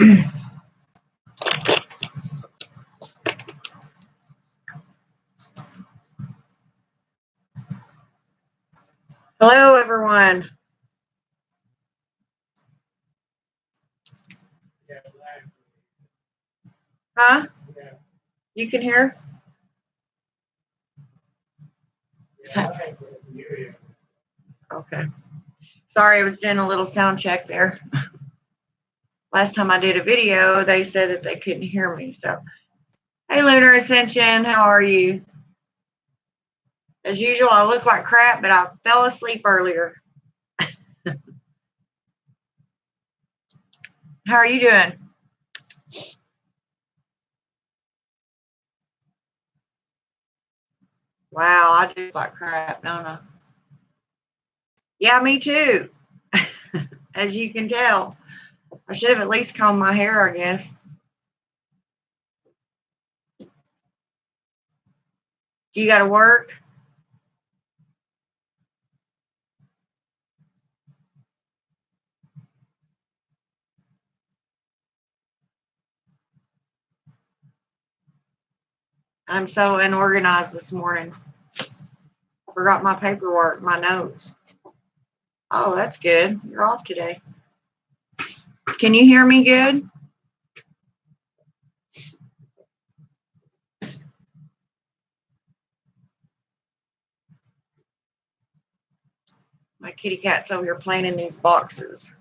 Hello, everyone. Huh? You can hear? Okay. Sorry, I was doing a little sound check there. Last time I did a video, they said that they couldn't hear me. So, hey, Lunar Ascension, how are you? As usual, I look like crap, but I fell asleep earlier. How are you doing? Wow, I do look like crap, don't I? Yeah, me too. As you can tell. I should have at least combed my hair, I guess. You got to work? I'm so unorganized this morning. Forgot my paperwork, my notes. Oh, that's good. You're off today. Can you hear me good? My kitty cat's over here playing in these boxes.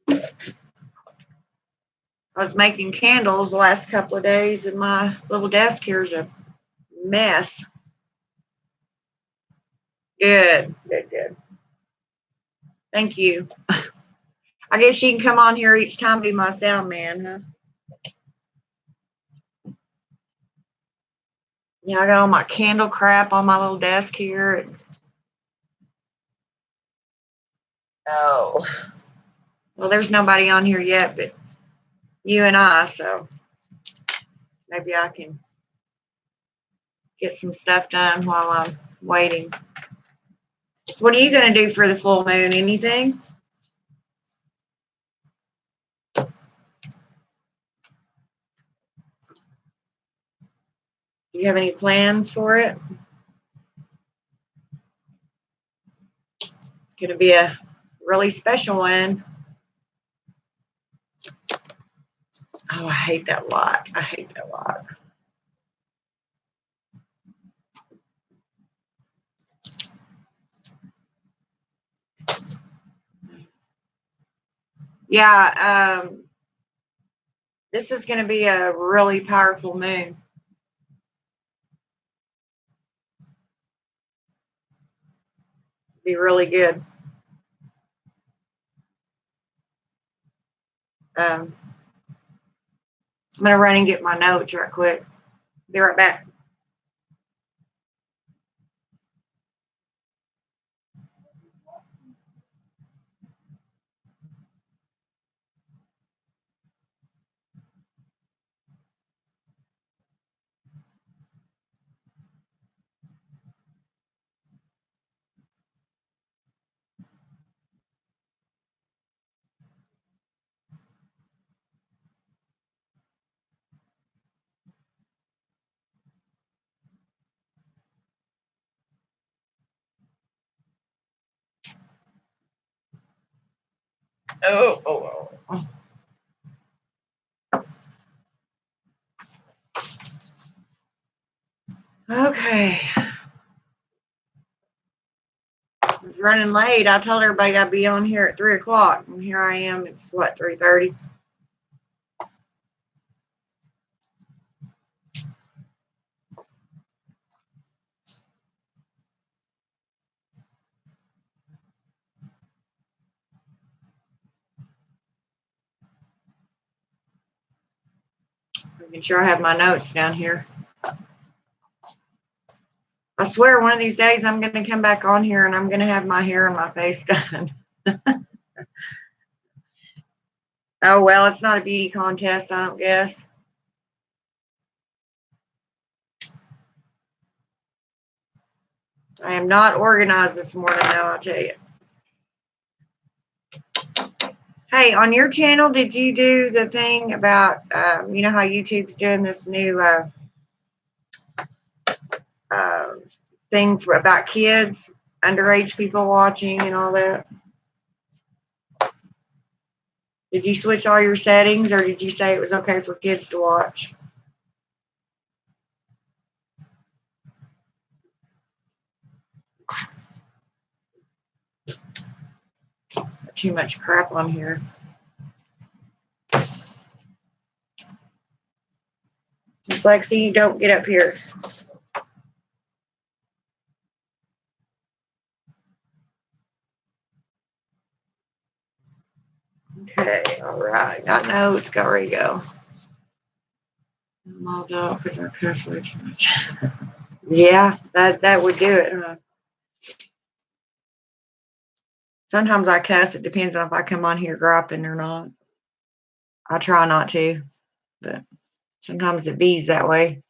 I was making candles the last couple of days, and my little desk here is a mess. Good, good, good. Thank you. I guess you can come on here each time, be my sound man, huh? Yeah, I got all my candle crap on my little desk here. Oh. Well, there's nobody on here yet but you and I, so maybe I can get some stuff done while I'm waiting. So what are you going to do for the full moon? Anything? Do you have any plans for it? It's going to be a really special one. Oh, I hate that lock. I hate that lock. Yeah, this is going to be a really powerful moon. Be really good. I'm going to run and get my notes right quick. Be right back. Oh. Okay. I was running late. I told everybody I'd be on here at 3 o'clock, and here I am. It's what, 3:30? Making sure I have my notes down here. I swear one of these days I'm going to come back on here and I'm going to have my hair and my face done. Oh, well, it's not a beauty contest, I don't guess. I am not organized this morning, though, I'll tell you. Hey, on your channel, did you do the thing about, you know how YouTube's doing this new uh, thing about kids, underage people watching and all that? Did you switch all your settings, or did you say it was okay for kids to watch? Too much crap on here. Miss Lexi, don't get up here. Okay, all right. Got notes. Got ready to go. I'm all done because I cuss way too much. Yeah, that would do it. Sometimes I cuss. It depends on if I come on here griping or not. I try not to, but sometimes it bees that way.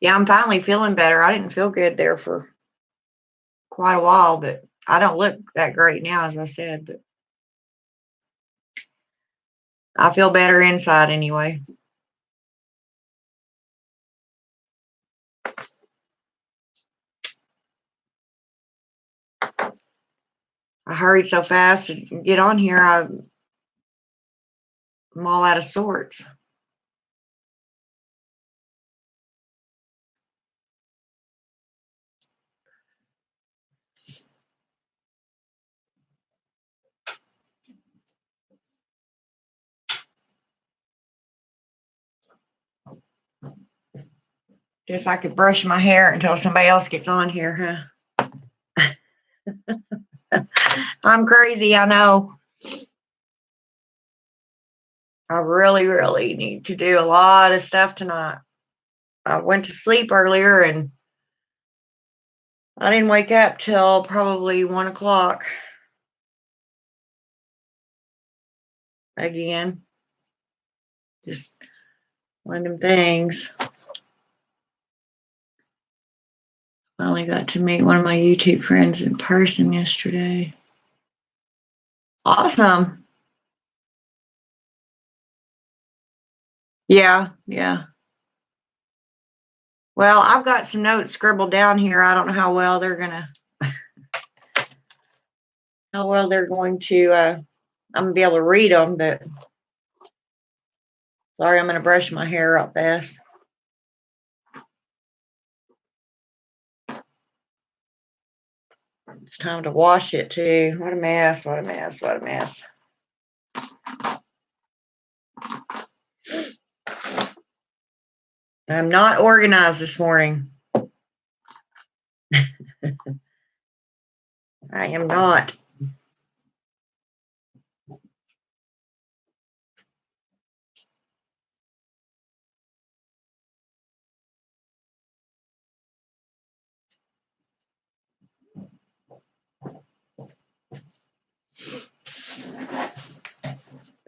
Yeah, I'm finally feeling better. I didn't feel good there for quite a while, but I don't look that great now, as I said, but I feel better inside anyway. I hurried so fast to get on here, I'm all out of sorts. Guess I could brush my hair until somebody else gets on here, huh? I'm crazy, I know. I really, really need to do a lot of stuff tonight. I went to sleep earlier and I didn't wake up till probably 1 o'clock again. Just one of them things. I only got to meet one of my YouTube friends in person yesterday. Awesome. Yeah, yeah. Well, I've got some notes scribbled down here. I don't know how well they're going to I'm gonna be able to read them, but sorry, I'm gonna brush my hair up fast. It's time to wash it too. What a mess, what a mess, what a mess. I'm not organized this morning. I am not.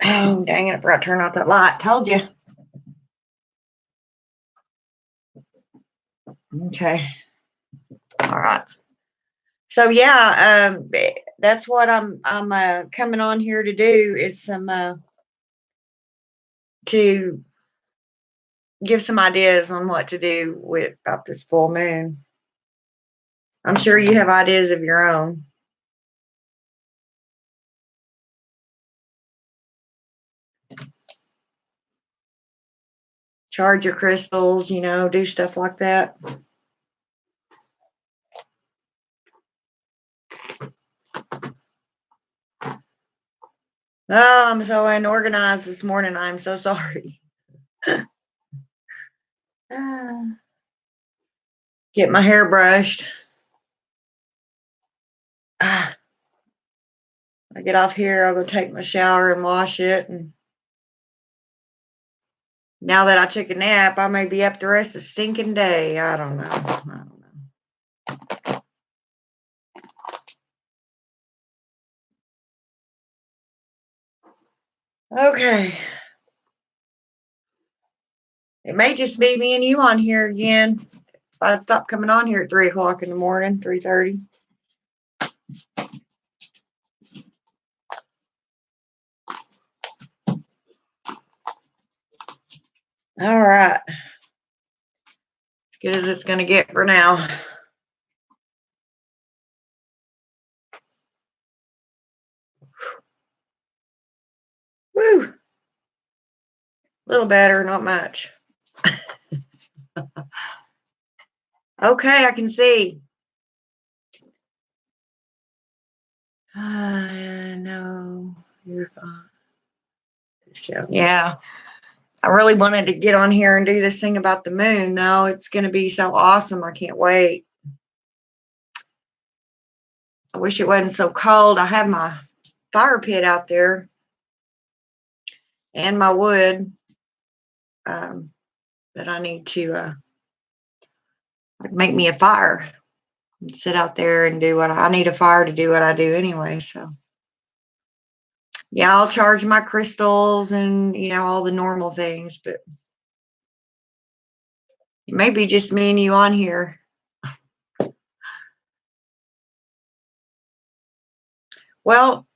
Oh, dang it, I forgot to turn off that light. Told you. Okay. All right. So yeah, that's what I'm coming on here to do is some to give some ideas on what to do with about this full moon. I'm sure you have ideas of your own. Charge your crystals, do stuff like that. Oh, I'm so unorganized this morning. I'm so sorry. Get my hair brushed. I get off here, I'll go take my shower and wash it. And now that I took a nap, I may be up the rest of the stinking day. I don't know. Okay. It may just be me and you on here again. I'd stop coming on here at 3 o'clock in the morning, 3:30. All right. As good as it's going to get for now. Woo. A little better, not much. Okay, I can see. No, you're fine. So, yeah, I really wanted to get on here and do this thing about the moon. No, it's going to be so awesome. I can't wait. I wish it wasn't so cold. I have my fire pit out there and my wood that I need to make me a fire and sit out there and do what I need. A fire to do what I do anyway. So yeah, I'll charge my crystals and all the normal things, but it may be just me and you on here. Well,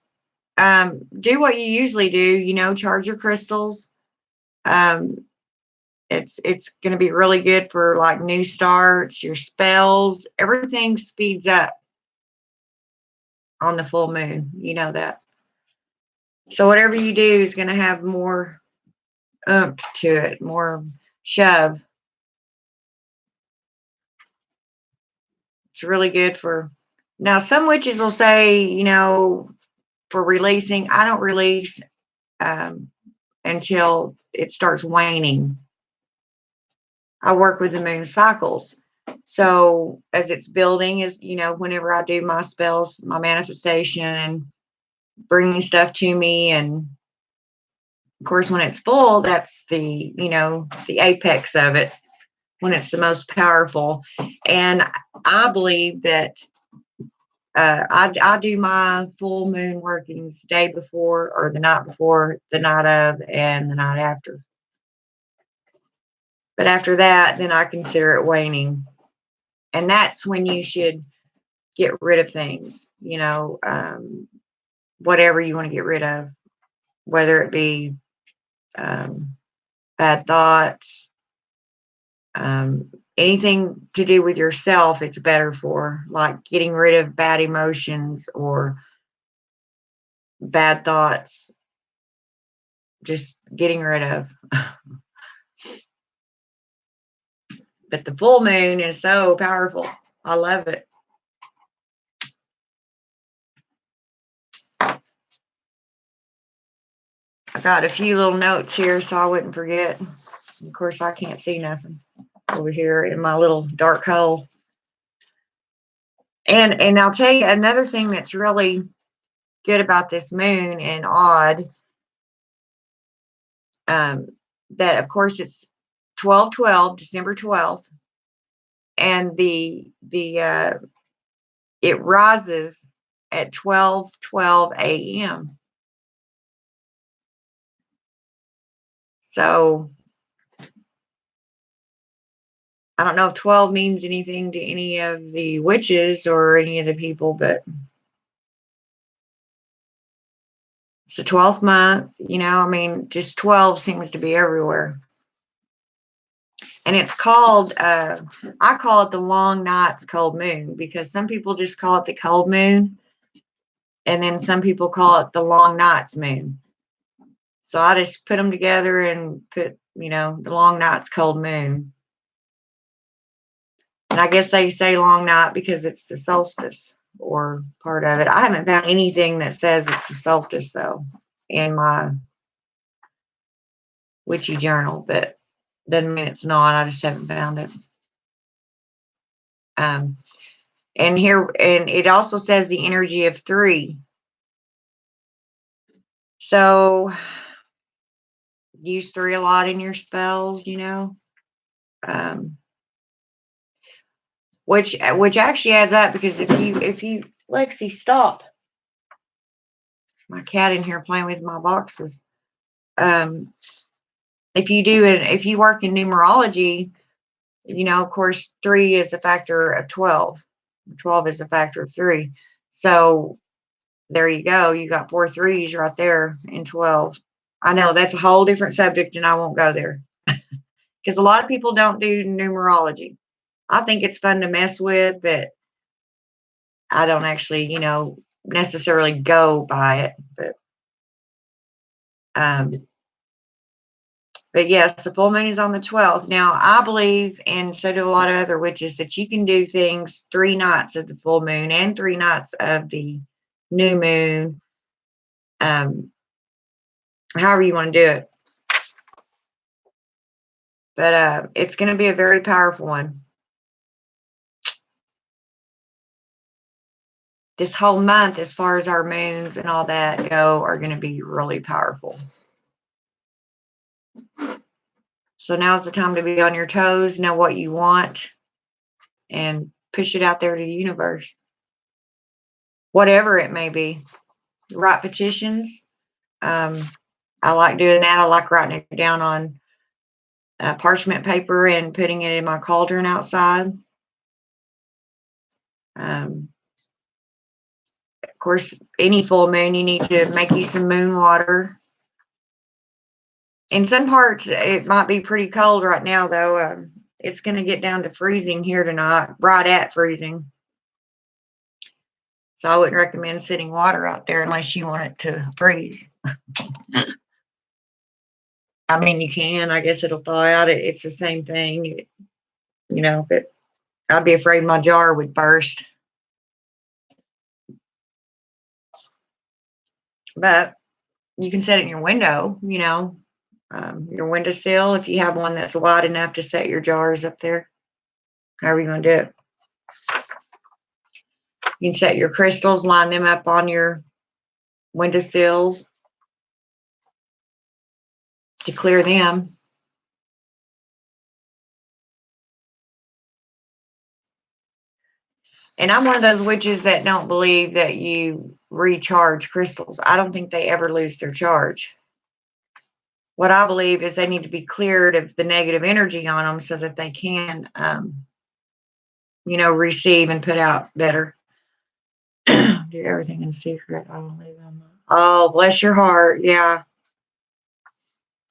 do what you usually do, charge your crystals. It's going to be really good for like new starts, your spells, everything speeds up on the full moon. You know that. So whatever you do is going to have more oomph to it, more shove. It's really good for, now some witches will say, for releasing, I don't release until it starts waning. I work with the moon cycles. So as it's building is, whenever I do my spells, my manifestation and bringing stuff to me. And of course, when it's full, that's the apex of it, when it's the most powerful. And I believe that I do my full moon workings the day before or the night before, the night of, and the night after. But after that, then I consider it waning. And that's when you should get rid of things, whatever you want to get rid of, whether it be bad thoughts, anything to do with yourself, it's better for, like getting rid of bad emotions or bad thoughts, just getting rid of. But the full moon is so powerful. I love it. I got a few little notes here so I wouldn't forget. Of course, I can't see nothing over here in my little dark hole. And I'll tell you another thing that's really good about this moon and odd, that of course it's 12/12, December 12th, and it rises at 12:12 a.m. So I don't know if 12 means anything to any of the witches or any of the people, but it's the 12th month, just 12 seems to be everywhere. And it's called, I call it the long nights cold moon, because some people just call it the cold moon. And then some people call it the long nights moon. So I just put them together and put, the long nights cold moon. And I guess they say long night because it's the solstice or part of it. I haven't found anything that says it's the solstice, though, in my witchy journal, but doesn't mean it's not. I just haven't found it. And it also says the energy of 3. So use 3 a lot in your spells, which actually adds up, because if you Lexi, stop. My cat in here playing with my boxes. If you work in numerology, You know, of course, 3 is a factor of 12. 12 is a factor of 3. So there you go. You got 4 threes right there in 12. I know that's a whole different subject and I won't go there because a lot of people don't do numerology. I think it's fun to mess with, but I don't actually, necessarily go by it. Um, but yes, the full moon is on the 12th. Now, I believe, and so do a lot of other witches, that you can do things 3 nights of the full moon and 3 nights of the new moon, however you want to do it. But it's going to be a very powerful one. This whole month, as far as our moons and all that go, are going to be really powerful. So now's the time to be on your toes, know what you want, and push it out there to the universe. Whatever it may be. Write petitions. I like doing that. I like writing it down on parchment paper and putting it in my cauldron outside. Of course, any full moon, you need to make you some moon water. In some parts, it might be pretty cold right now, though. It's going to get down to freezing here tonight, right at freezing. So I wouldn't recommend sitting water out there unless you want it to freeze. I mean, you can. I guess it'll thaw out. It's the same thing, but I'd be afraid my jar would burst. But you can set it in your window, your windowsill, if you have one that's wide enough to set your jars up there, however you want to do it. You can set your crystals, line them up on your windowsills to clear them. And I'm one of those witches that don't believe that you recharge crystals. I don't think they ever lose their charge. What I believe is they need to be cleared of the negative energy on them so that they can, receive and put out better. Do everything in secret. I don't leave them. Oh, bless your heart. Yeah.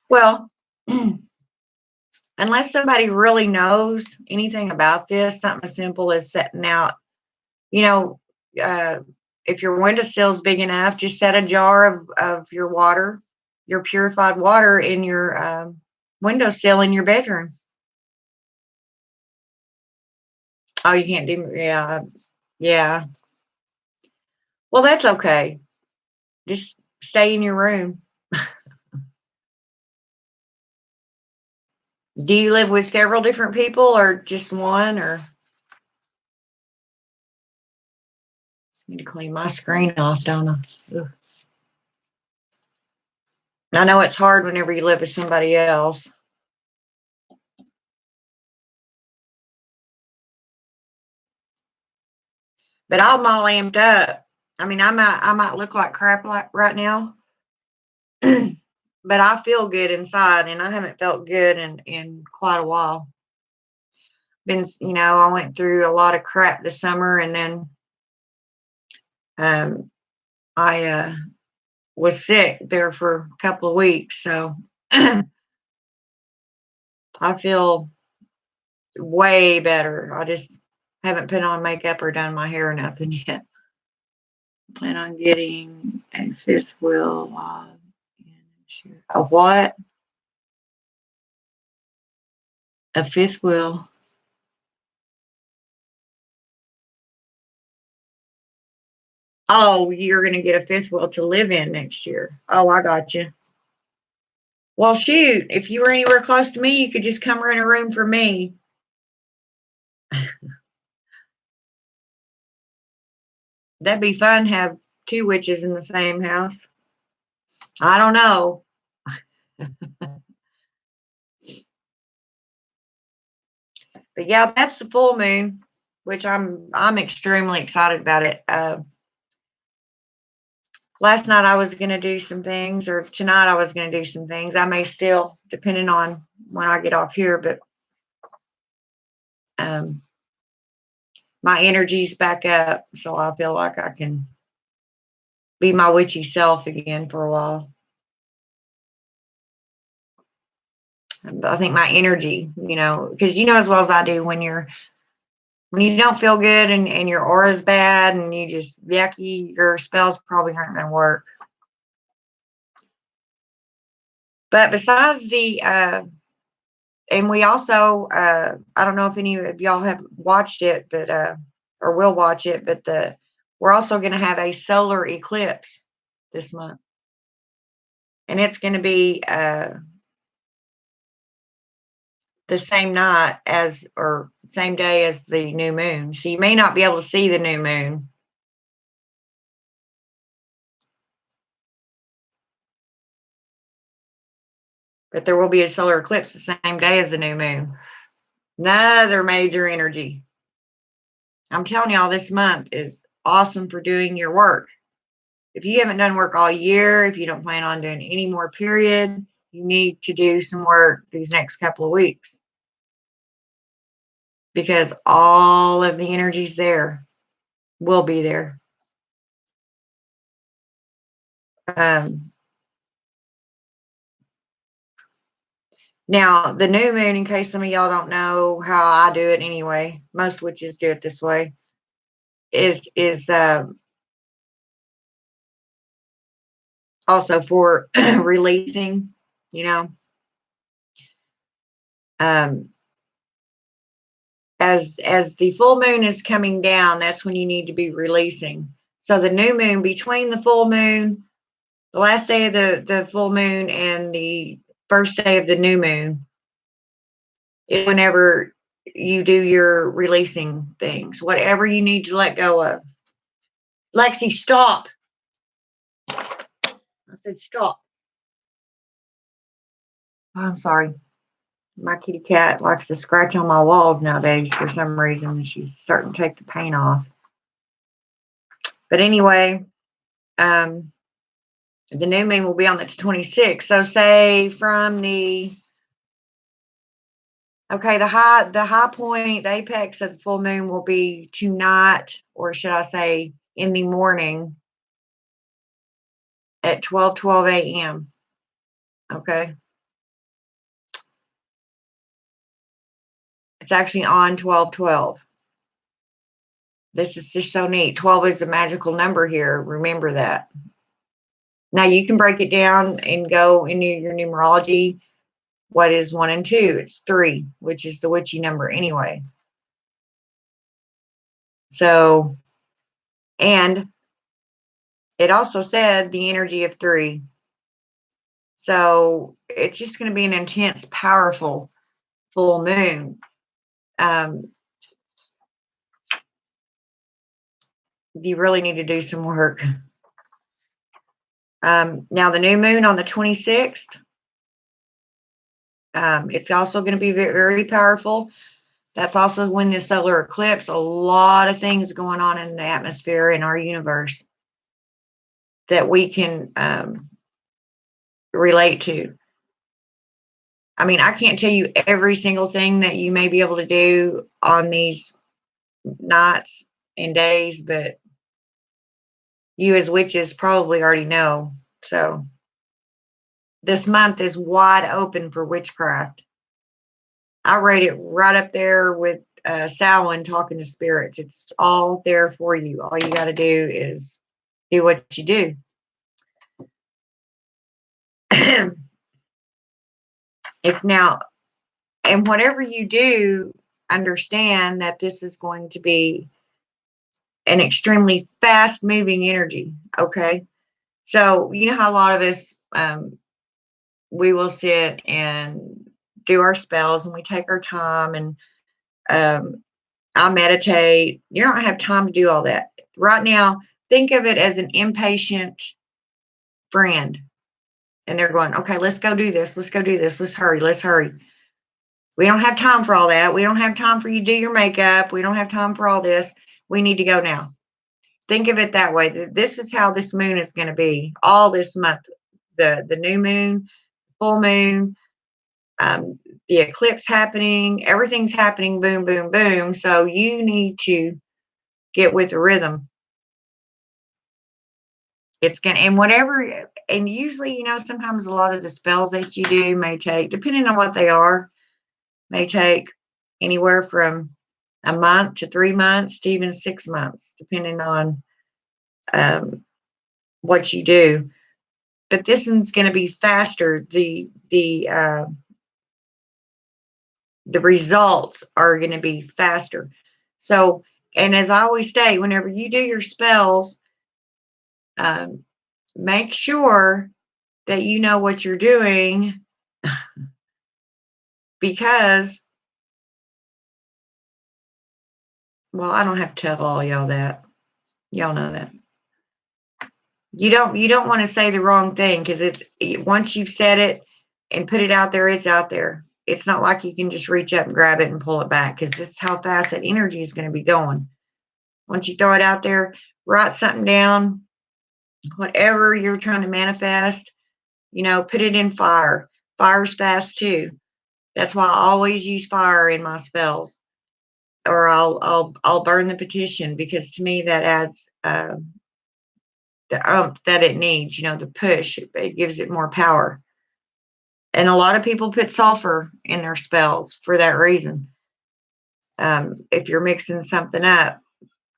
Well, unless somebody really knows anything about this, something as simple as setting out, if your windowsill's big enough, just set a jar of your water, your purified water in your windowsill in your bedroom. Oh, you can't do, yeah. Yeah. Well, that's okay. Just stay in your room. Do you live with several different people or just one? Or I need to clean my screen off, don't I? Ugh. I know it's hard whenever you live with somebody else. But I'm all amped up. I mean, I might look like crap like right now, but I feel good inside, and I haven't felt good in quite a while. I went through a lot of crap this summer, and then I was sick there for a couple of weeks, so I feel way better. I just haven't put on makeup or done my hair or nothing yet. I plan on getting a fifth wheel. A what? A fifth wheel. Oh, you're going to get a fifth wheel to live in next year. Oh, I got you. Well, shoot, if you were anywhere close to me, you could just come rent a room for me. That'd be fun, have 2 witches in the same house. I don't know. But yeah, that's the full moon, which I'm extremely excited about it. Last night I was going to do some things, or tonight I was going to do some things. I may still, depending on when I get off here, but My energy's back up, so I feel like I can be my witchy self again for a while. I think my energy, because as well as I do, when you don't feel good and your aura's bad and you just yucky, your spells probably aren't going to work. But besides and we also, I don't know if any of y'all have watched it, but or will watch it, but we're also going to have a solar eclipse this month, and it's going to be the same night or same day as the new moon. So you may not be able to see the new moon. But there will be a solar eclipse the same day as the new moon. Another major energy. I'm telling y'all, this month is awesome for doing your work. If you haven't done work all year, if you don't plan on doing any more period, you need to do some work these next couple of weeks. Because all of the energies there will be there. Now, the new moon, in case some of y'all don't know how I do it anyway, most witches do it this way, is also for releasing, as the full moon is coming down, that's when you need to be releasing. So the new moon, between the full moon, the last day of the full moon and the first day of the new moon, is whenever you do your releasing things, whatever you need to let go of. Lexi, stop. I said stop. I'm sorry. My kitty cat likes to scratch on my walls nowadays for some reason. She's starting to take the paint off. But anyway, the new moon will be on the 26th. So say from the high point, the apex of the full moon will be tonight, or should I say in the morning at 12:12 a.m. Okay. It's actually on 12:12. This is just so neat. 12 is a magical number here. Remember that. Now you can break it down and go into your numerology. What is 1 and 2? It's 3, which is the witchy number anyway. So, and it also said the energy of 3. So it's just going to be an intense, powerful full moon. You really need to do some work. Now the new moon on the 26th, it's also going to be very, very powerful. That's also when the solar eclipse, a lot of things going on in the atmosphere in our universe that we can relate to. I mean, I can't tell you every single thing that you may be able to do on these nights and days, but you as witches probably already know. So this month is wide open for witchcraft. I rate it right up there with Samhain talking to spirits. It's all there for you. All you got to do is do what you do. It's now, and whatever you do, understand that this is going to be an extremely fast moving energy. Okay. So, you know how a lot of us, we will sit and do our spells and we take our time and I meditate. You don't have time to do all that. Right now, think of it as an impatient friend. And they're going, okay, let's go do this. Let's go do this. Let's hurry. Let's hurry. We don't have time for all that. We don't have time for you to do your makeup. We don't have time for all this. We need to go now. Think of it that way. This is how this moon is going to be all this month. The new moon, full moon, the eclipse happening. Everything's happening, boom, boom, boom. So you need to get with the rhythm. It's gonna, and whatever, and usually, sometimes a lot of the spells that you do may take, depending on what they are, may take anywhere from a month to 3 months to even 6 months, depending on what you do. But this one's going to be faster. The results are going to be faster. So, and as I always say, whenever you do your spells, make sure that you know what you're doing, because, well, I don't have to tell all y'all that. Y'all know that. You don't want to say the wrong thing, because it's, once you've said it and put it out there, it's out there. It's not like you can just reach up and grab it and pull it back, because this is how fast that energy is going to be going. Once you throw it out there, write something down, whatever you're trying to manifest, put it in fire. Fire's fast too. That's why I always use fire in my spells, or I'll burn the petition, because to me that adds the oomph that it needs. The push. It gives it more power. And a lot of people put sulfur in their spells for that reason. If you're mixing something up,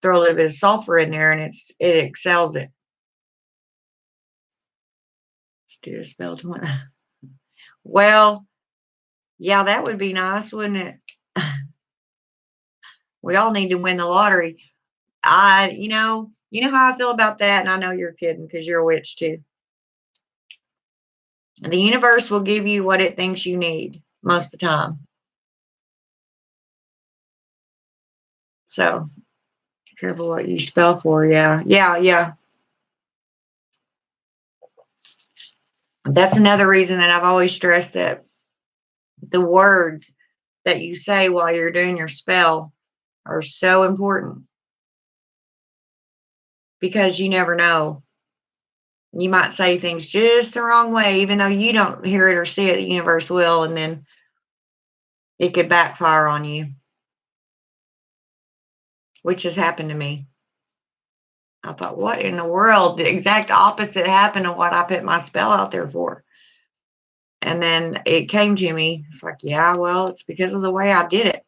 throw a little bit of sulfur in there, and it excels it. Let's do a spell 20. Well, yeah, that would be nice, wouldn't it? We all need to win the lottery. You know how I feel about that, and I know you're kidding, because you're a witch too. The universe will give you what it thinks you need most of the time. So be careful what you spell for. Yeah. That's another reason that I've always stressed that the words that you say while you're doing your spell are so important, because you never know. You might say things just the wrong way, even though you don't hear it or see it, the universe will, and then it could backfire on you, which has happened to me. I thought, what in the world? The exact opposite happened of what I put my spell out there for. And then it came to me. It's like, yeah, well, it's because of the way I did it.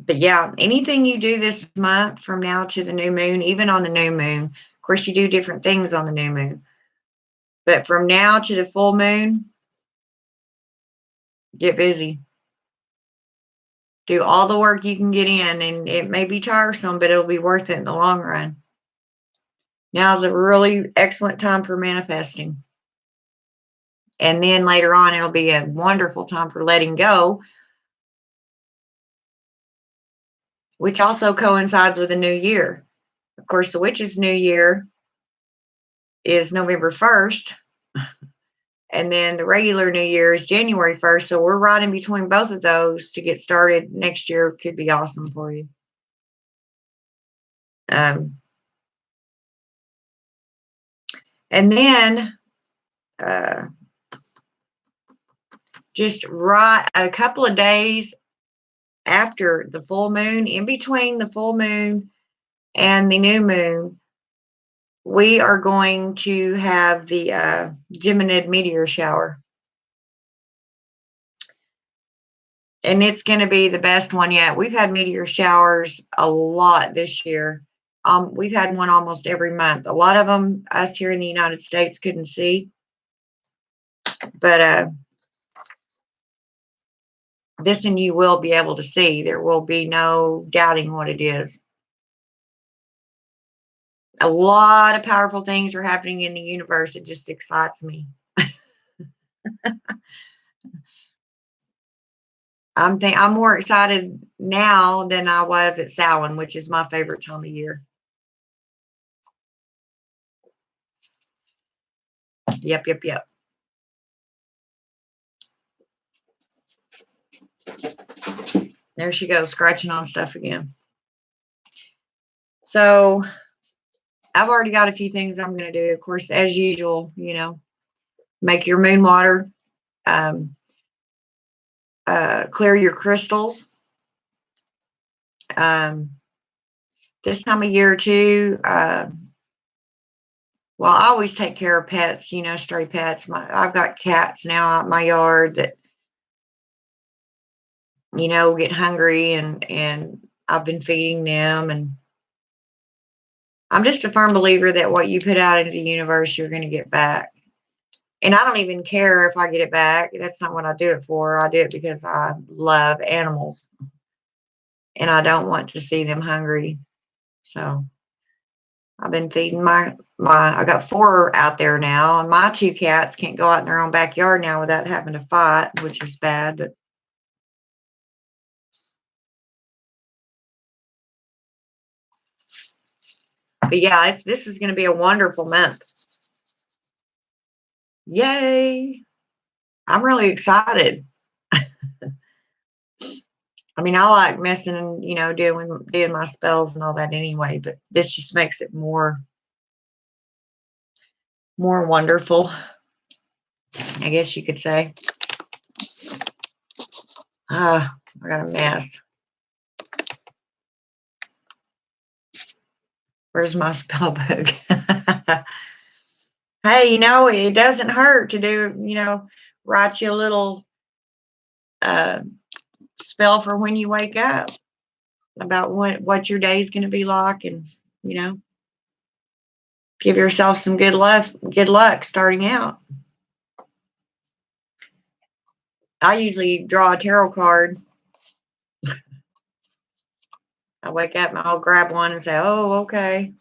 But yeah, anything you do this month from now to the new moon, even on the new moon, of course, you do different things on the new moon. But from now to the full moon, get busy. Do all the work you can get in, and it may be tiresome, but it'll be worth it in the long run. Now is a really excellent time for manifesting. And then later on, it'll be a wonderful time for letting go, which also coincides with the new year. Of course, the witch's new year is November 1st. And then the regular new year is January 1st. So we're right in between both of those to get started. Next year could be awesome for you. And then just right a couple of days after the full moon, in between the full moon and the new moon, we are going to have the Geminid meteor shower. And it's going to be the best one yet. We've had meteor showers a lot this year. We've had one almost every month. A lot of them us here in the United States couldn't see. But this one you will be able to see. There will be no doubting what it is. A lot of powerful things are happening in the universe. It just excites me. I'm more excited now than I was at Samhain, which is my favorite time of year. Yep. There she goes, scratching on stuff again. So I've already got a few things I'm going to do. Of course, as usual, you know, make your moon water, clear your crystals. This time of year too, well, I always take care of pets, you know, stray pets. I've got cats now out in my yard that, you know, get hungry, and I've been feeding them, and I'm just a firm believer that what you put out into the universe, you're going to get back. And I don't even care if I get it back. That's not what I do it for. I do it because I love animals and I don't want to see them hungry. So I've been feeding I got 4 out there now, and my 2 cats can't go out in their own backyard now without having to fight, which is bad. But yeah, this is going to be a wonderful month. Yay! I'm really excited. I mean, I like messing, you know, doing my spells and all that anyway, but this just makes it more wonderful, I guess you could say. I got a mess. Where's my spell book? Hey, you know, it doesn't hurt to do, you know, write you a little spell for when you wake up about what your day is going to be like, and, you know, give yourself some good luck starting out. I usually draw a tarot card. I wake up and I'll grab one and say, oh, okay.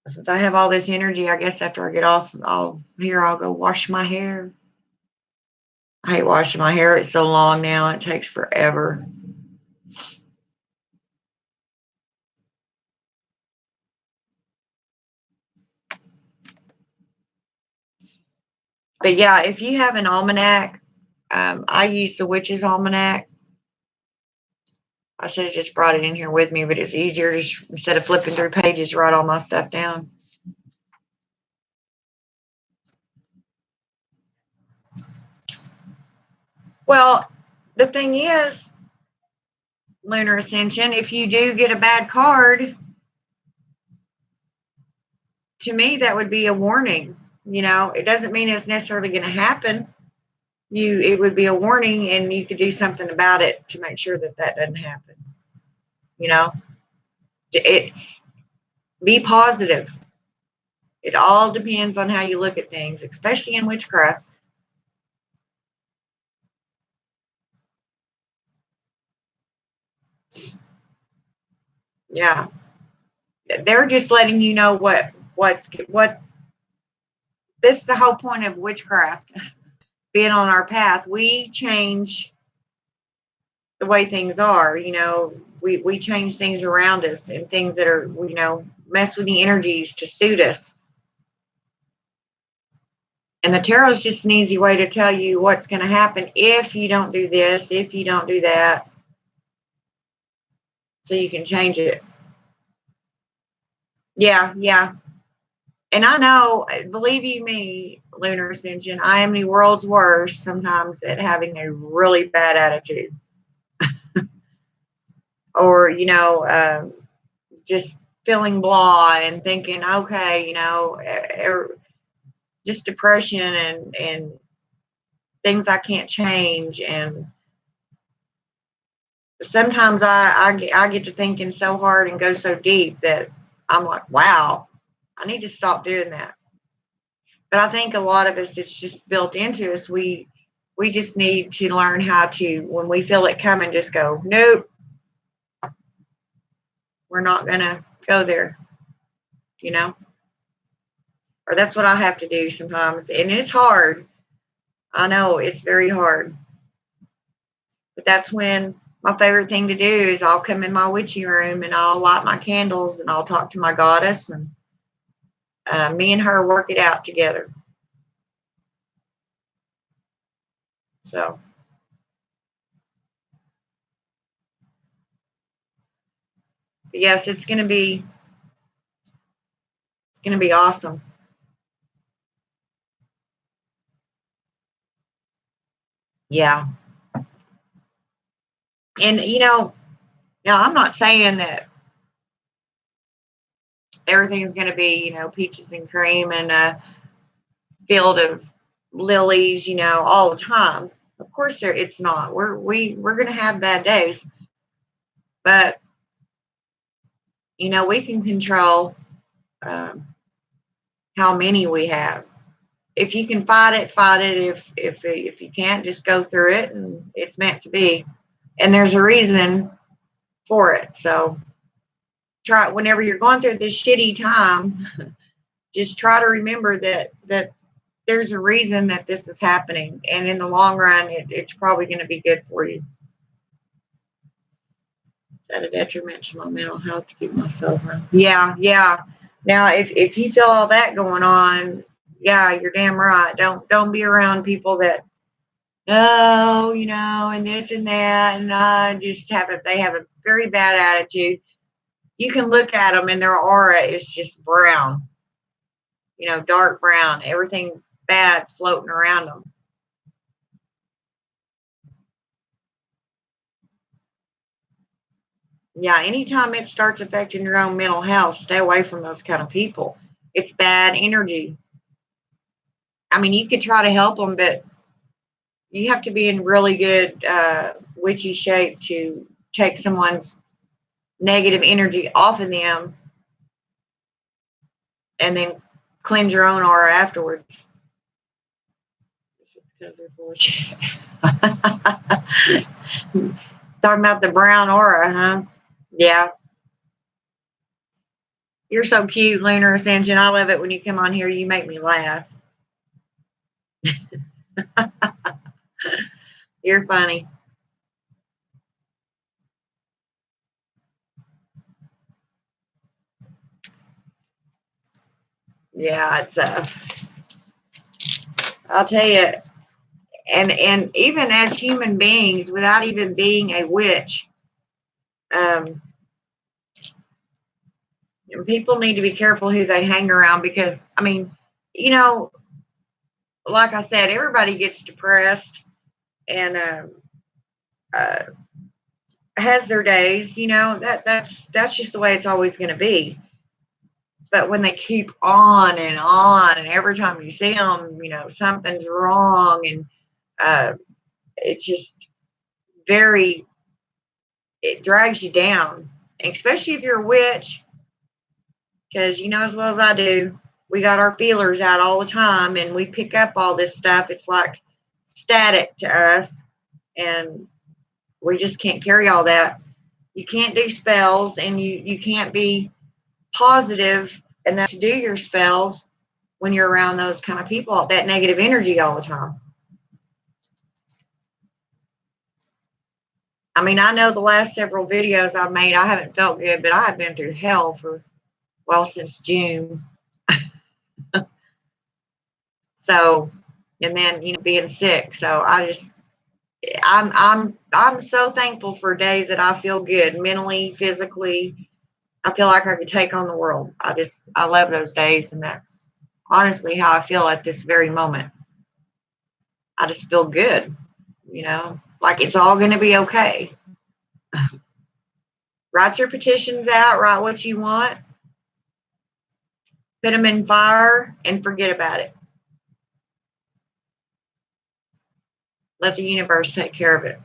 Since I have all this energy, I guess after I get off, I'll go wash my hair. I hate washing my hair. It's so long now. It takes forever. But yeah, if you have an almanac, I use the Witch's Almanac. I should have just brought it in here with me, but it's easier to, instead of flipping through pages, write all my stuff down. Well, the thing is, Lunar Ascension, if you do get a bad card, to me, that would be a warning. You know, it doesn't mean it's necessarily going to happen. It would be a warning, and you could do something about it to make sure that doesn't happen. You know, be positive. It all depends on how you look at things, especially in witchcraft. Yeah, they're just letting you know what. This is the whole point of witchcraft. Being on our path, we change the way things are. You know, we change things around us and things that are, you know, mess with the energies to suit us. And the tarot is just an easy way to tell you what's going to happen if you don't do this, if you don't do that, so you can change it. Yeah, yeah. And I know, believe you me, Lunar Ascension, I am the world's worst sometimes at having a really bad attitude. Or, you know, just feeling blah and thinking, okay, you know, just depression and things I can't change. And sometimes I get to thinking so hard and go so deep that I'm like, wow, I need to stop doing that. But I think a lot of us, it's just built into us. We just need to learn how to, when we feel it coming, just go, nope, we're not going to go there, you know? Or that's what I have to do sometimes. And it's hard. I know it's very hard. But that's when my favorite thing to do is I'll come in my witchy room and I'll light my candles and I'll talk to my goddess, and me and her work it out together. So But yes, it's going to be awesome. Yeah. And now I'm not saying that everything's going to be, peaches and cream and a field of lilies, all the time. Of course it's not. We're going to have bad days. But we can control how many we have. If you can fight it, fight it. If you can't, just go through it, and it's meant to be. And there's a reason for it. So try, whenever you're going through this shitty time, just try to remember that there's a reason that this is happening, and in the long run, it's probably going to be good for you. Is that a detriment to my mental health to keep myself around? Yeah. Now, if you feel all that going on, yeah, you're damn right. Don't be around people that, and this and that, and they have a very bad attitude. You can look at them and their aura is just brown, dark brown, everything bad floating around them. Yeah, anytime it starts affecting your own mental health, stay away from those kind of people. It's bad energy. I mean, you could try to help them, but you have to be in really good witchy shape to take someone's negative energy off of them and then cleanse your own aura afterwards. It's because they're full of shit. Talking about the brown aura, huh? Yeah. You're so cute, Lunar Ascension. I love it when you come on here. You make me laugh. You're funny. Yeah, it's I'll tell you, and even as human beings, without even being a witch, people need to be careful who they hang around, because I mean, like I said, everybody gets depressed and has their days. That's just the way it's always going to be. But when they keep on, and every time you see them, something's wrong, and it's just it drags you down, especially if you're a witch, because as well as I do, we got our feelers out all the time, and we pick up all this stuff. It's like static to us, and we just can't carry all that. You can't do spells, and you can't be positive enough to do your spells when you're around those kind of people, that negative energy all the time. I mean, I know the last several videos I've made, I haven't felt good, but I have been through hell since June. So, and then, being sick. So I'm so thankful for days that I feel good mentally, physically. I feel like I could take on the world. I love those days, and that's honestly how I feel at this very moment. I just feel good, like it's all going to be okay. Write your petitions out, write what you want, put them in fire, and forget about it. Let the universe take care of it.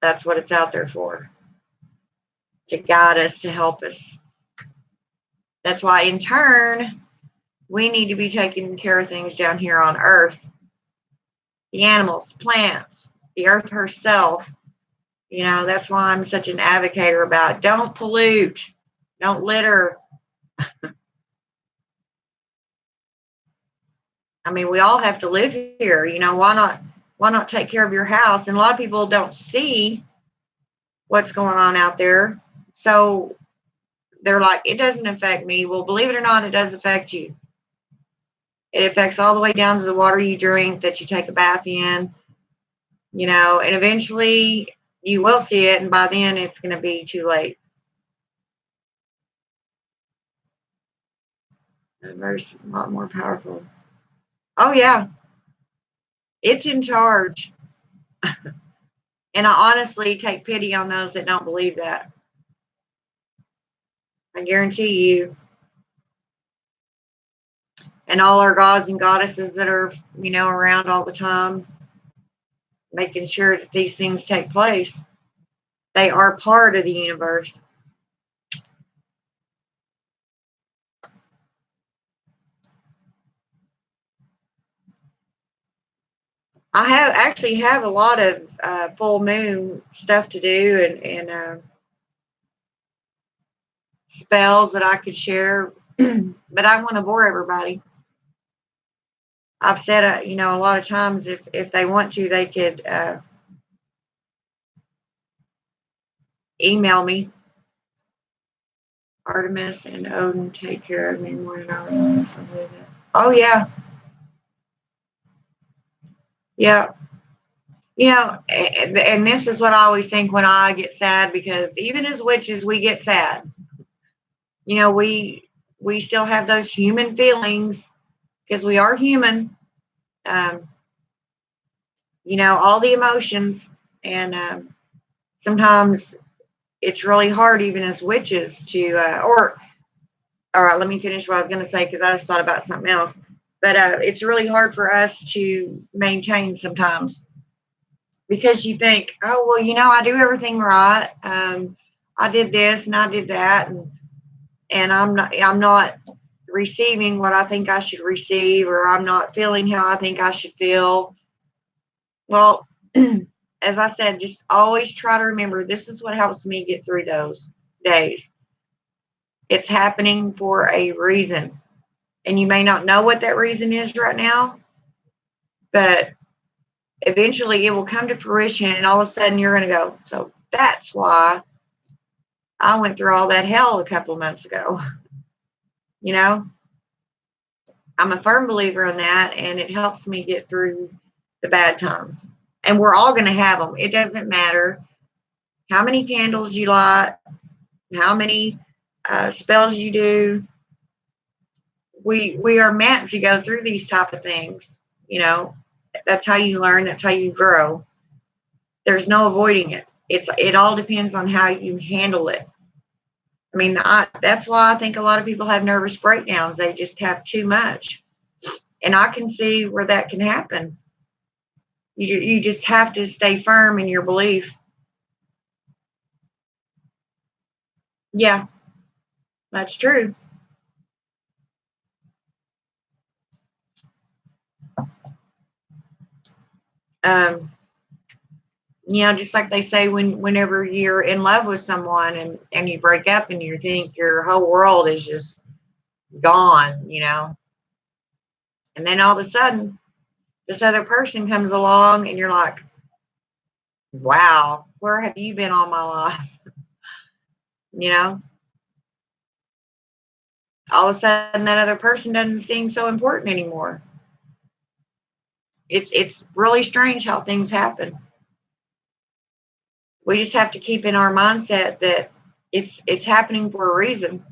That's what it's out there for, to guide us, to help us. That's why, in turn, we need to be taking care of things down here on Earth. The animals, plants, the Earth herself. That's why I'm such an advocate about don't pollute, don't litter. I mean, we all have to live here. Why not take care of your house? And a lot of people don't see what's going on out there. So they're like, it doesn't affect me. Well, believe it or not, it does affect you. It affects all the way down to the water you drink, that you take a bath in, and eventually you will see it. And by then it's going to be too late. There's a lot more powerful. Oh yeah, it's in charge. And I honestly take pity on those that don't believe that. I guarantee you. And all our gods and goddesses that are, around all the time, making sure that these things take place. They are part of the universe. I actually have a lot of full moon stuff to do and spells that I could share, but I want to bore everybody. I've said, a lot of times if they want to, they could email me. Artemis and Odin take care of me more than I realize. Oh yeah, yeah. And this is what I always think when I get sad, because even as witches, we get sad. We still have those human feelings because we are human. Um, all the emotions, and sometimes it's really hard, even as witches, to or all right. Let me finish what I was going to say because I just thought about something else. But it's really hard for us to maintain sometimes because you think, oh well, I do everything right. I did this and I did that, and I'm not receiving what I think I should receive, or I'm not feeling how I think I should feel. Well, as I said, just always try to remember this is what helps me get through those days. It's happening for a reason. And you may not know what that reason is right now, but eventually it will come to fruition, and all of a sudden you're going to go, so that's why I went through all that hell a couple of months ago. You know, I'm a firm believer in that, and it helps me get through the bad times. And we're all going to have them. It doesn't matter how many candles you light, how many spells you do. We are meant to go through these type of things. That's how you learn. That's how you grow. There's no avoiding it. It all depends on how you handle it. I mean, that's why I think a lot of people have nervous breakdowns. They just have too much, and I can see where that can happen. You just have to stay firm in your belief. Yeah, that's true. Um, just like they say, whenever you're in love with someone and you break up and you think your whole world is just gone, and then all of a sudden this other person comes along and you're like, wow, where have you been all my life? You know, all of a sudden that other person doesn't seem so important anymore. It's really strange how things happen. We just have to keep in our mindset that it's happening for a reason.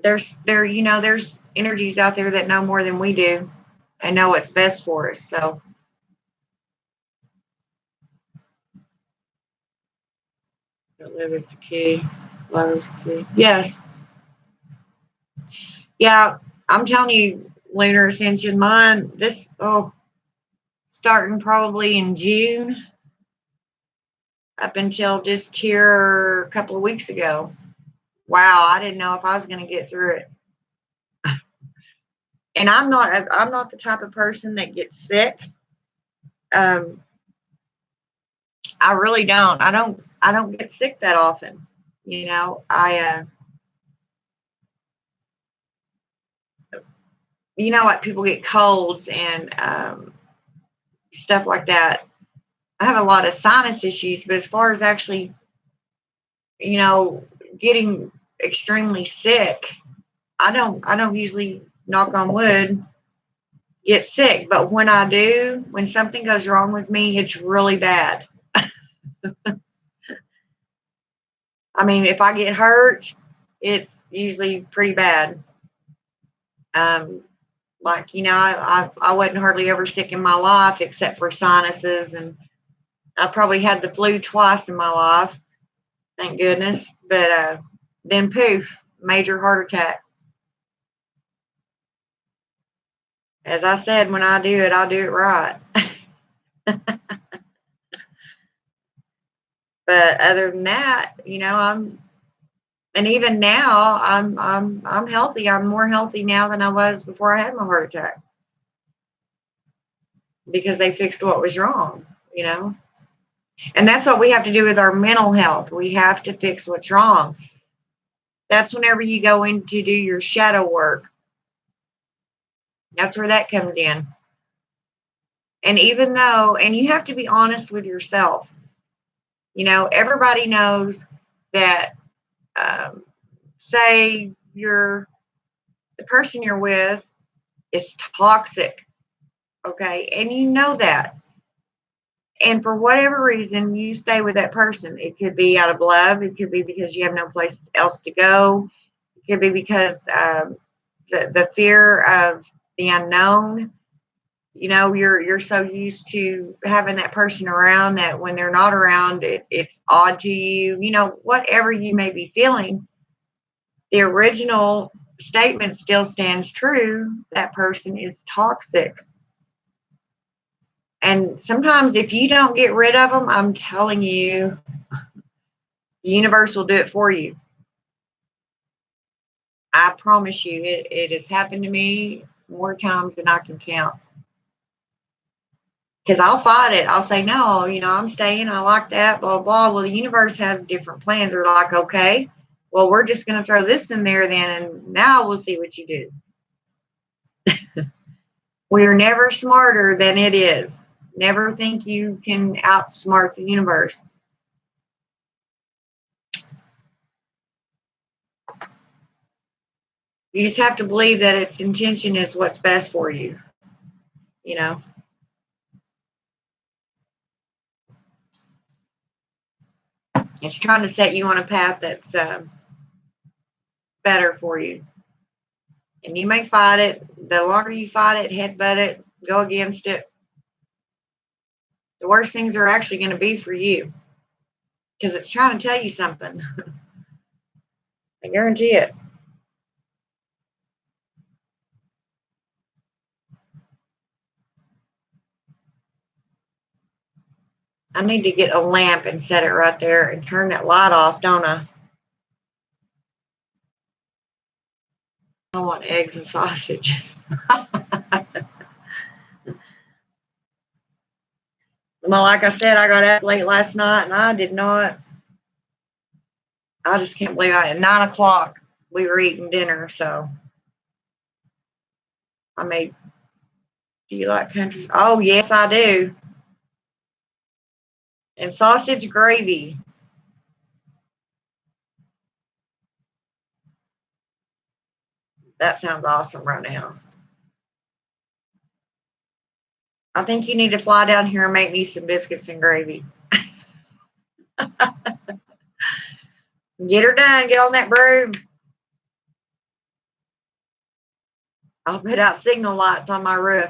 There's energies out there that know more than we do and know what's best for us. So live is the key. Love is the key. Yes. Yeah, I'm telling you, lunar ascension, mine, starting probably in June up until just here a couple of weeks ago. Wow, I didn't know if I was going to get through it. And I'm not the type of person that gets sick. Um, I really don't. I don't get sick that often. Like people get colds and stuff like that. I have a lot of sinus issues, but as far as actually, you know, getting extremely sick, I don't usually, knock on wood, get sick. But when I do, when something goes wrong with me, it's really bad. I mean, if I get hurt, it's usually pretty bad. Like, you know, I wasn't hardly ever sick in my life except for sinuses, and I probably had the flu twice in my life, thank goodness. But then poof, major heart attack. As I said, when I do it, I'll do it right. But other than that, you know, and even now, I'm healthy. I'm more healthy now than I was before I had my heart attack because they fixed what was wrong, you know. And that's what we have to do with our mental health. We have to fix what's wrong. That's whenever you go in to do your shadow work. That's where that comes in. And even though, and you have to be honest with yourself. You know, everybody knows that, say the person you're with is toxic, okay? And you know that. And for whatever reason, you stay with that person. It could be out of love. It could be because you have no place else to go. It could be because the fear of the unknown. You know, you're so used to having that person around that when they're not around, it's odd to you. You know, whatever you may be feeling, the original statement still stands true. That person is toxic. And sometimes if you don't get rid of them, I'm telling you, the universe will do it for you. I promise you, it has happened to me more times than I can count. Because I'll fight it. I'll say, no, you know, I'm staying. I like that, blah, blah. Well, the universe has different plans. They're like, okay, well, we're just going to throw this in there then, and now we'll see what you do. We're never smarter than it is. Never think you can outsmart the universe. You just have to believe that its intention is what's best for you, you know. It's trying to set you on a path that's better for you. And you may fight it. The longer you fight it, headbutt it, go against it, the worse things are actually going to be for you. Because it's trying to tell you something. I guarantee it. I need to get a lamp and set it right there and turn that light off, don't I? I want eggs and sausage. Well, like I said, I got up late last night and I did not. I just can't believe at 9 o'clock we were eating dinner. So I made. Do you like country? Oh yes, I do. And sausage gravy. That sounds awesome right now. I think you need to fly down here and make me some biscuits and gravy. Get her done. Get on that broom. I'll put out signal lights on my roof.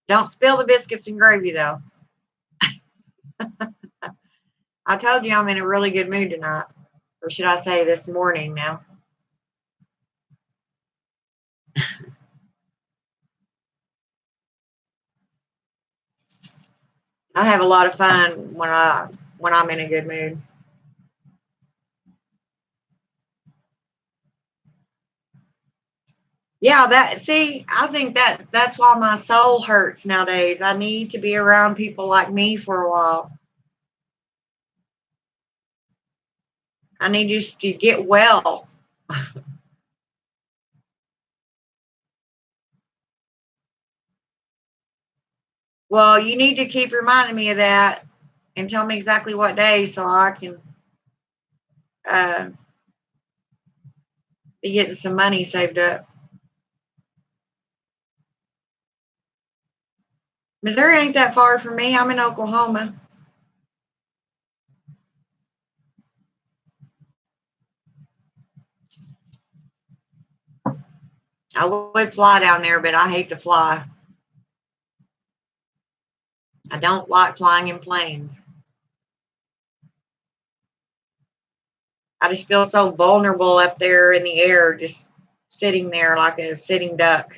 Don't spill the biscuits and gravy, though. I told you I'm in a really good mood tonight. Or should I say this morning now? I have a lot of fun when I'm in a good mood. Yeah, I think that's why my soul hurts nowadays. I need to be around people like me for a while. I need just to get well. Well, you need to keep reminding me of that and tell me exactly what day so I can uh, be getting some money saved up. Missouri ain't that far from me. I'm in Oklahoma. I would fly down there, but I hate to fly. I don't like flying in planes. I just feel so vulnerable up there in the air, just sitting there like a sitting duck.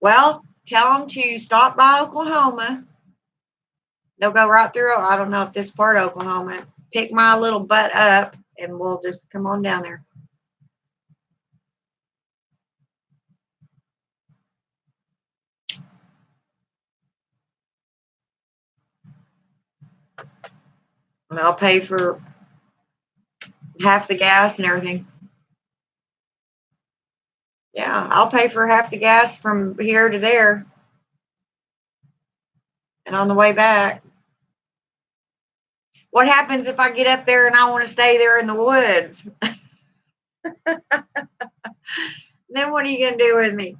Well, tell them to stop by Oklahoma. They'll go right through. I don't know if this part of Oklahoma. Pick my little butt up, and we'll just come on down there. And I'll pay for half the gas and everything. Yeah, I'll pay for half the gas from here to there. And on the way back. What happens if I get up there and I want to stay there in the woods? Then what are you going to do with me?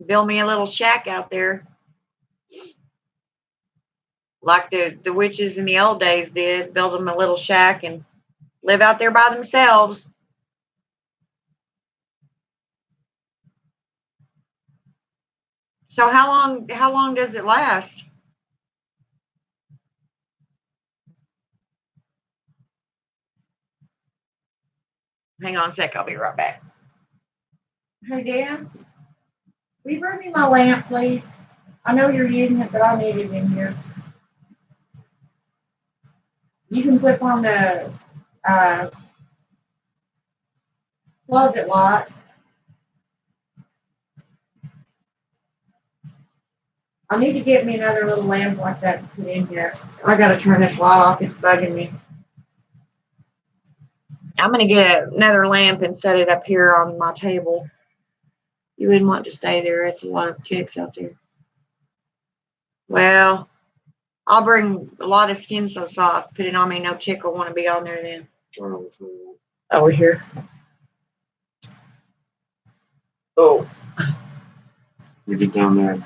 Build me a little shack out there. Like the witches in the old days did. Build them a little shack and live out there by themselves. So how long does it last? Hang on a sec, I'll be right back. Hey Dan, will you bring me my lamp, please? I know you're using it, but I need it in here. You can clip on the closet lock. I need to get me another little lamp like that to put in here. I gotta turn this light off, it's bugging me. I'm gonna get another lamp and set it up here on my table. You wouldn't want to stay there. It's a lot of chicks out there. Well, I'll bring a lot of Skin So Soft. Put it on me. No chick will want to be on there then. Over here. Oh. You get down there.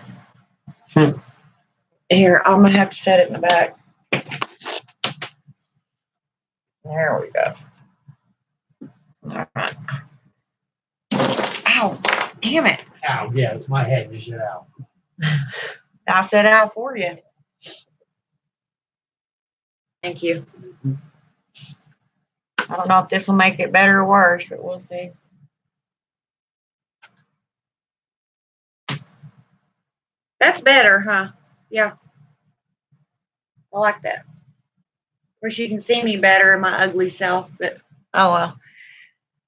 Here, I'm going to have to set it in the back. There we go. All right. Ow. Damn it. Ow, yeah, it's my head. You should out. I said ow for you. Thank you. I don't know if this will make it better or worse, but we'll see. That's better, huh? Yeah. I like that. Wish you can see me better in my ugly self, but oh well.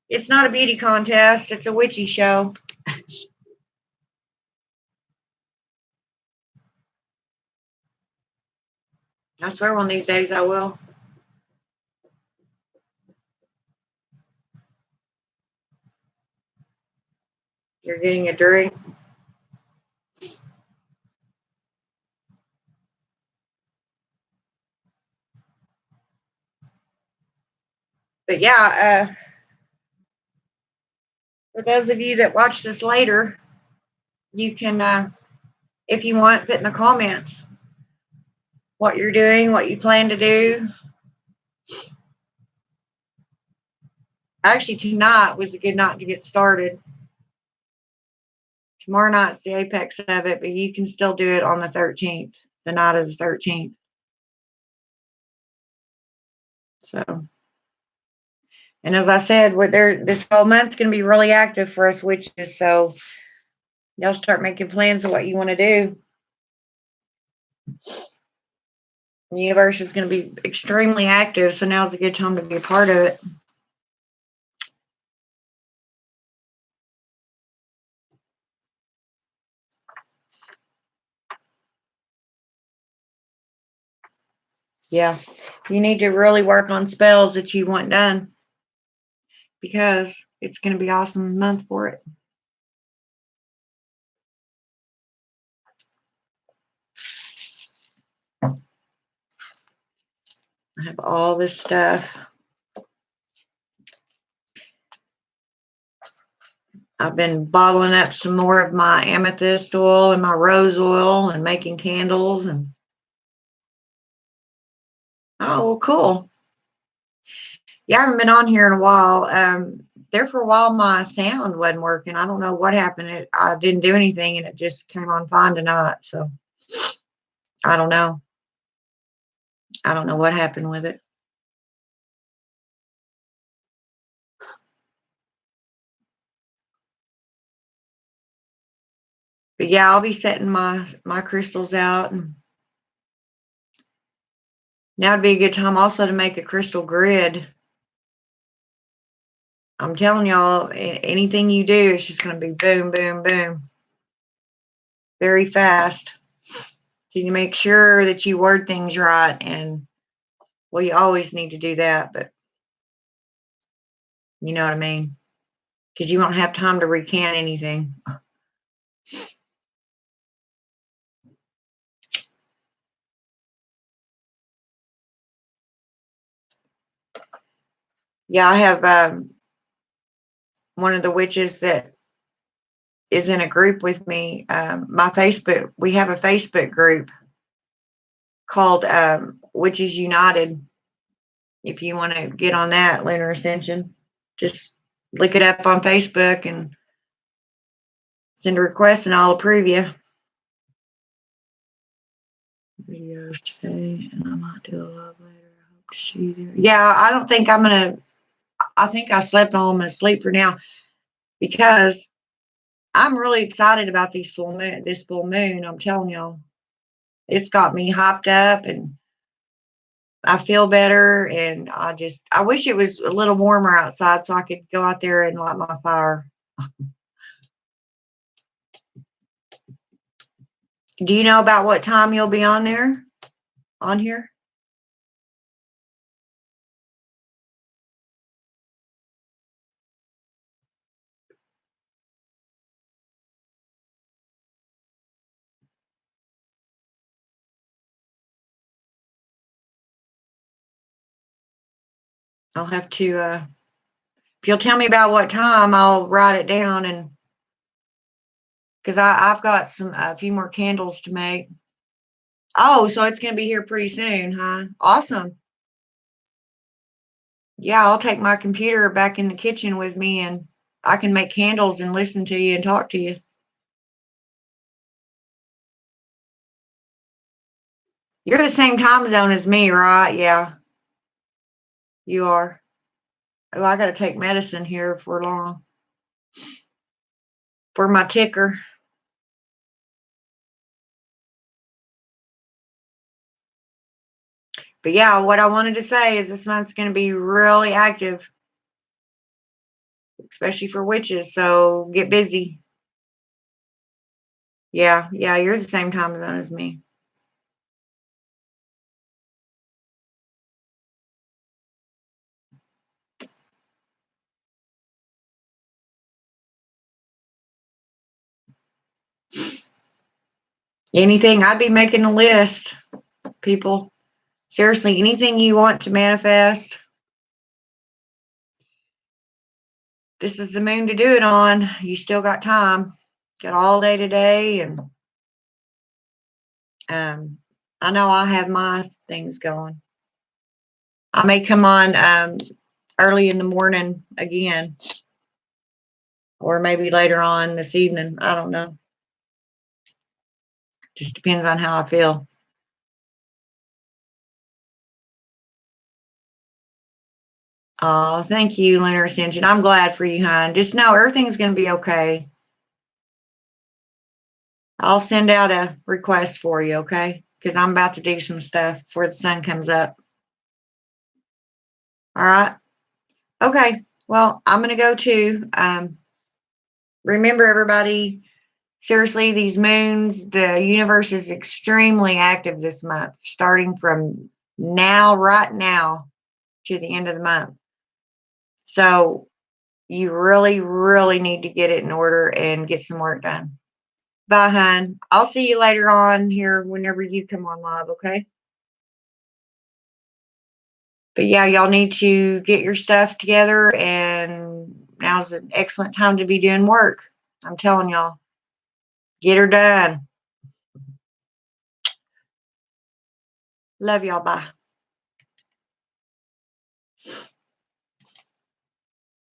It's not a beauty contest. It's a witchy show. I swear one of these days I will. You're getting a drink. But yeah, for those of you that watch this later, you can, if you want, put in the comments what you're doing, what you plan to do. Actually, tonight was a good night to get started. Tomorrow night's the apex of it, but you can still do it on the 13th, the night of the 13th. So, and as I said, this whole month's going to be really active for us witches. So, y'all start making plans of what you want to do. The universe is going to be extremely active, so now's a good time to be a part of it. Yeah, you need to really work on spells that you want done because it's going to be awesome month for it. I have all this stuff. I've been bottling up some more of my amethyst oil and my rose oil and making candles. And oh, well, cool. Yeah, I haven't been on here in a while. There for a while, my sound wasn't working. I don't know what happened. I didn't do anything, and it just came on fine tonight. So I don't know. I don't know what happened with it. But yeah, I'll be setting my crystals out, and now would be a good time also to make a crystal grid. I'm telling y'all, anything you do, it's just going to be boom, boom, boom, very fast. So you make sure that you word things right, and well, you always need to do that, but you know what I mean, because you won't have time to recant anything. Yeah, I have one of the witches that is in a group with me. My Facebook, we have a Facebook group called Witches United. If you want to get on that, Lunar Ascension, just look it up on Facebook and send a request, and I'll approve you. Videos today, and I might do a live later. I hope to see you there. Yeah, I don't think I'm gonna. I think I slept on. I'm gonna sleep for now because I'm really excited about this full moon. I'm telling y'all, it's got me hyped up, and I feel better. And I wish it was a little warmer outside so I could go out there and light my fire. Do you know about what time you'll be on there? On here? I'll have to, if you'll tell me about what time, I'll write it down, and because I've got a few more candles to make. Oh, so it's gonna be here pretty soon, huh? Awesome. Yeah, I'll take my computer back in the kitchen with me, and I can make candles and listen to you and talk to you. You're the same time zone as me, right? Yeah, you are. Oh, I got to take medicine here for long for my ticker. But yeah, what I wanted to say is this month's going to be really active, especially for witches. So get busy. Yeah, you're the same time zone as me. Anything, I'd be making a list, people. Seriously, anything you want to manifest, this is the moon to do it on. You still got time. Got all day today, and I know I have my things going. I may come on early in the morning again, or maybe later on this evening. I don't know. Just depends on how I feel. Oh, thank you, Lunar Ascension. I'm glad for you, hon. Just know everything's going to be okay. I'll send out a request for you, okay? Because I'm about to do some stuff before the sun comes up. All right. Okay. Well, I'm going to go too. Remember, everybody, seriously, these moons, the universe is extremely active this month, starting from now, right now, to the end of the month. So you really, really need to get it in order and get some work done. Bye, hon. I'll see you later on here whenever you come on live, okay? But yeah, y'all need to get your stuff together and now's an excellent time to be doing work. I'm telling y'all, get her done. Love y'all. Bye.